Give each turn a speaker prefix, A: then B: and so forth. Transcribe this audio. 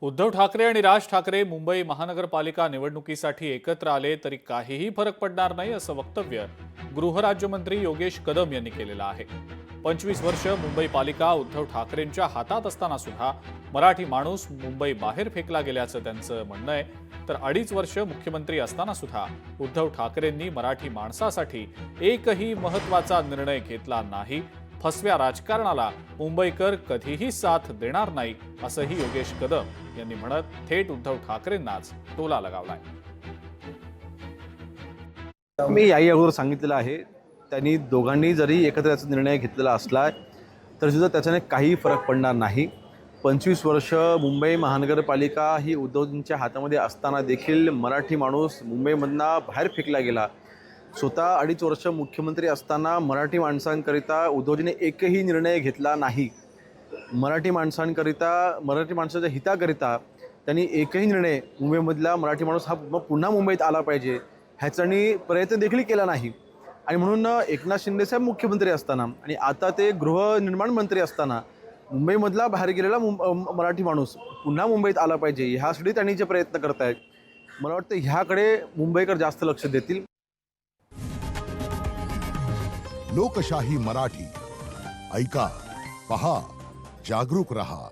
A: उद्धव ठाकरे आणि राज ठाकरे मुंबई महानगरपालिका निवडणुकीसाठी एकत्र आले तरी काहीही फरक पडणार नाही असं वक्तव्य गृहराज्यमंत्री योगेश कदम यांनी केलेलं आहे। 25 वर्ष मुंबई पालिका उद्धव ठाकरेंच्या हातात असताना सुद्धा मराठी माणूस मुंबई बाहेर फेकला गेल्याचं त्यांचं म्हणणं आहे। तर 2.5 वर्ष मुख्यमंत्री असताना सुद्धा उद्धव ठाकरेंनी मराठी माणसासाठी एकही महत्त्वाचा निर्णय घेतला नाही। फसव्या राजकारणाला मुंबईकर कधीही साथ देणार नाही असंही योगेश कदम यांनी म्हणत थेट उद्धव ठाकरेंनाच टोला लगावलाय।
B: मी याही अगोदर सांगितलेलं आहे, त्यांनी दोघांनी जरी एकत्र याचा निर्णय घेतलेला असला तरी सुद्धा त्याच्याने काही फरक पडणार नाही। 25 वर्ष मुंबई महानगरपालिका ही उद्धवजींच्या हातामध्ये असताना देखील मराठी माणूस मुंबईमधनं बाहेर फेकला गेला। स्वतः 2.5 वर्ष मुख्यमंत्री असताना मराठी माणसांकरिता उद्धवजीने एकही निर्णय घेतला नाही। मराठी माणसाच्या हिताकरिता त्यांनी एकही निर्णय मुंबईमधला मराठी माणूस हा पुन्हा मुंबईत आला पाहिजे ह्याचानी प्रयत्न देखील केला नाही। आणि म्हणून एकनाथ शिंदे साहेब मुख्यमंत्री असताना आणि आता ते गृहनिर्माण मंत्री असताना मुंबईमधला बाहेर गेलेला मराठी माणूस पुन्हा मुंबईत आला पाहिजे ह्यासाठी त्यांनी जे प्रयत्न करत आहेत, मला वाटतं ह्याकडे मुंबईकर जास्त लक्ष देतील।
C: लोकशाही मराठी ऐका, पहा, जागरूक रहा।